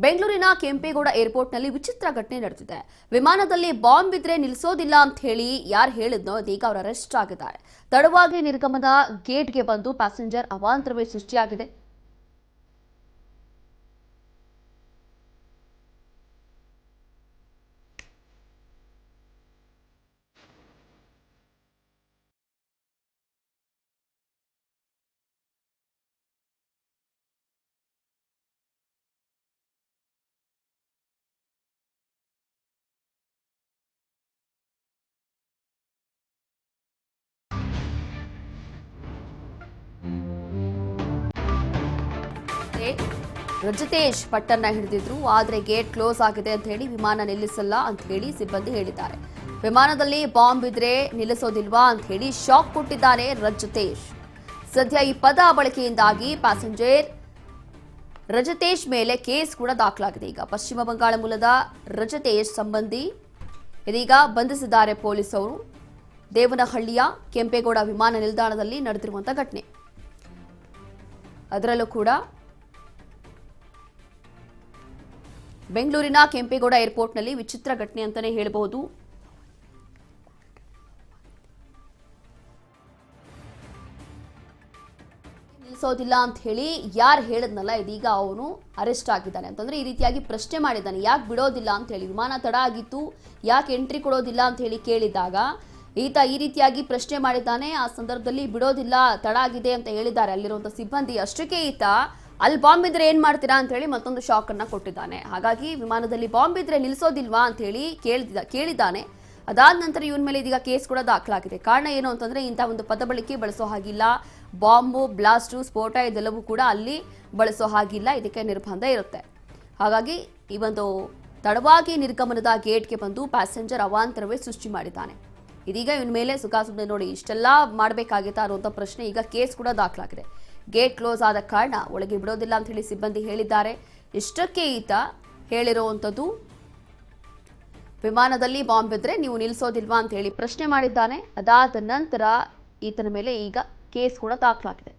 ಬೆಂಗಳೂರಿನ ಕೆಂಪೇಗೌಡ ಏರ್ಪೋರ್ಟ್ನಲ್ಲಿ ವಿಚಿತ್ರ ಘಟನೆ ನಡೆದಿದೆ. ವಿಮಾನದಲ್ಲಿ ಬಾಂಬ್ ಬಿದ್ರೆ ನಿಲ್ಲಿಸೋದಿಲ್ಲ ಅಂತ ಹೇಳಿ ಯಾರು ಹೇಳಿದ್ನೋ ಅದೀಗ ಅವರು ಅರೆಸ್ಟ್ ಆಗಿದ್ದಾರೆ. ತಡವಾಗಿ ನಿರ್ಗಮನ ಗೇಟ್ಗೆ ಬಂದು ಪ್ಯಾಸೆಂಜರ್ ಅವಾಂತರವೇ ಸೃಷ್ಟಿಯಾಗಿದೆ. ರಜತೇಶ್ ಪಟ್ಟನ್ನ ಹಿಡಿದಿದ್ರು, ಆದ್ರೆ ಗೇಟ್ ಕ್ಲೋಸ್ ಆಗಿದೆ ಅಂತ ಹೇಳಿ ವಿಮಾನ ನಿಲ್ಲಿಸಲ್ಲ ಅಂತ ಹೇಳಿ ಸಿಬ್ಬಂದಿ ಹೇಳಿದ್ದಾರೆ. ವಿಮಾನದಲ್ಲಿ ಬಾಂಬ್ ಇದ್ರೆ ನಿಲ್ಲಿಸೋದಿಲ್ವಾ ಅಂತ ಹೇಳಿ ಶಾಕ್ ಕೊಟ್ಟಿದ್ದಾನೆ ರಜತೇಶ್. ಸದ್ಯ ಈ ಪದ ಬಳಕೆಯಿಂದಾಗಿ ಪ್ಯಾಸೆಂಜರ್ ರಜತೇಶ್ ಮೇಲೆ ಕೇಸ್ ಕೂಡ ದಾಖಲಾಗಿದೆ. ಈಗ ಪಶ್ಚಿಮ ಬಂಗಾಳ ಮೂಲದ ರಜತೇಶ್ ಸಂಬಂಧಿ ಇದೀಗ ಬಂಧಿಸಿದ್ದಾರೆ ಪೊಲೀಸರು. ದೇವನಹಳ್ಳಿಯ ಕೆಂಪೇಗೌಡ ವಿಮಾನ ನಿಲ್ದಾಣದಲ್ಲಿ ನಡೆದಿರುವಂತಹ ಘಟನೆ. ಅದರಲ್ಲೂ ಕೂಡ ಬೆಂಗಳೂರಿನ ಕೆಂಪೇಗೌಡ ಏರ್ಪೋರ್ಟ್ನಲ್ಲಿ ವಿಚಿತ್ರ ಘಟನೆ ಅಂತಾನೆ ಹೇಳಬಹುದು. ನಿಲ್ಲಿಸೋದಿಲ್ಲ ಅಂತ ಹೇಳಿ ಯಾರು ಹೇಳಿದ್ನಲ್ಲ ಇದೀಗ ಅವನು ಅರೆಸ್ಟ್ ಆಗಿದ್ದಾನೆ. ಅಂತಂದ್ರೆ ಈ ರೀತಿಯಾಗಿ ಪ್ರಶ್ನೆ ಮಾಡಿದ್ದಾನೆ, ಯಾಕೆ ಬಿಡೋದಿಲ್ಲ ಅಂತ ಹೇಳಿ, ವಿಮಾನ ತಡ ಆಗಿತ್ತು ಯಾಕೆ ಎಂಟ್ರಿ ಕೊಡೋದಿಲ್ಲ ಅಂತ ಹೇಳಿ ಕೇಳಿದಾಗ ಈತ ಈ ರೀತಿಯಾಗಿ ಪ್ರಶ್ನೆ ಮಾಡಿದ್ದಾನೆ. ಆ ಸಂದರ್ಭದಲ್ಲಿ ಬಿಡೋದಿಲ್ಲ, ತಡ ಆಗಿದೆ ಅಂತ ಹೇಳಿದ್ದಾರೆ ಅಲ್ಲಿರುವಂತಹ ಸಿಬ್ಬಂದಿ. ಅಷ್ಟಕ್ಕೆ ಈತ ಅಲ್ಲಿ ಬಾಂಬ್ ಇದ್ರೆ ಏನ್ ಮಾಡ್ತೀರಾ ಅಂತ ಹೇಳಿ ಮತ್ತೊಂದು ಶಾಕ್ ಅನ್ನ ಕೊಟ್ಟಿದ್ದಾನೆ. ಹಾಗಾಗಿ ವಿಮಾನದಲ್ಲಿ ಬಾಂಬ್ ಇದ್ರೆ ನಿಲ್ಲಿಸೋದಿಲ್ವಾ ಅಂತ ಹೇಳಿ ಕೇಳಿದ್ದಾನೆ. ಅದಾದ ನಂತರ ಇವನ ಮೇಲೆ ಇದೀಗ ಕೇಸ್ ಕೂಡ ದಾಖಲಾಗಿದೆ. ಕಾರಣ ಏನು ಅಂತಂದ್ರೆ ಇಂಥ ಒಂದು ಪದ ಬಳಕೆ ಬಳಸೋ ಹಾಗಿಲ್ಲ, ಬಾಂಬು, ಬ್ಲಾಸ್ಟು, ಸ್ಫೋಟ ಇದೆಲ್ಲವೂ ಕೂಡ ಅಲ್ಲಿ ಬಳಸೋ ಹಾಗಿಲ್ಲ, ಇದಕ್ಕೆ ನಿರ್ಬಂಧ ಇರುತ್ತೆ. ಹಾಗಾಗಿ ಈ ಒಂದು ತಡವಾಗಿ ನಿರ್ಗಮನದ ಗೇಟ್ಗೆ ಬಂದು ಪ್ಯಾಸೆಂಜರ್ ಅವಾಂತರವೇ ಸೃಷ್ಟಿ ಮಾಡಿದ್ದಾನೆ. ಇದೀಗ ಇವನ ಮೇಲೆ ಸುಖಾಸುಮ್ಮನೆ ನೋಡಿ ಇಷ್ಟೆಲ್ಲ ಮಾಡಬೇಕಾಗಿತ್ತಾ ಅನ್ನುವಂಥ ಪ್ರಶ್ನೆ. ಈಗ ಕೇಸ್ ಕೂಡ ದಾಖಲಾಗಿದೆ. ಗೇಟ್ ಕ್ಲೋಸ್ ಆದ ಕಾರಣ ಒಳಗೆ ಬಿಡೋದಿಲ್ಲ ಅಂತ ಹೇಳಿ ಸಿಬ್ಬಂದಿ ಹೇಳಿದ್ದಾರೆ. ಇಷ್ಟಕ್ಕೆ ಈತ ಹೇಳಿರುವಂಥದ್ದು ವಿಮಾನದಲ್ಲಿ ಬಾಂಬ್ ಇದ್ರೆ ನೀವು ನಿಲ್ಲಿಸೋದಿಲ್ವಾ ಅಂತ ಹೇಳಿ ಪ್ರಶ್ನೆ ಮಾಡಿದ್ದಾನೆ. ಅದಾದ ನಂತರ ಈತನ ಮೇಲೆ ಈಗ ಕೇಸ್ ಕೂಡ ದಾಖಲಾಗಿದೆ.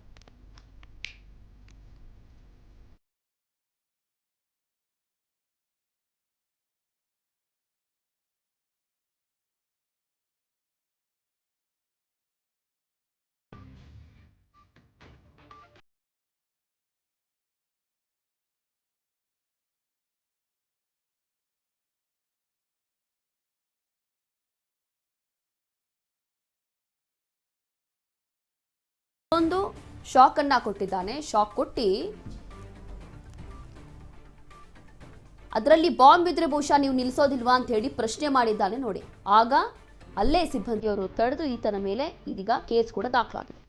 ಒಂದು ಶಾಕ್ ಅನ್ನ ಕೊಟ್ಟಿದ್ದಾನೆ. ಶಾಕ್ ಕೊಟ್ಟಿ ಅದರಲ್ಲಿ ಬಾಂಬ್ ಇದ್ರೆ ಬಹುಶಃ ನೀವು ನಿಲ್ಲಿಸೋದಿಲ್ವಾ ಅಂತ ಹೇಳಿ ಪ್ರಶ್ನೆ ಮಾಡಿದ್ದಾನೆ ನೋಡಿ. ಆಗ ಅಲ್ಲೇ ಸಿಬ್ಬಂದಿಯವರು ತಡೆದು ಈತನ ಮೇಲೆ ಇದೀಗ ಕೇಸ್ ಕೂಡ ದಾಖಲಾಗಿದೆ.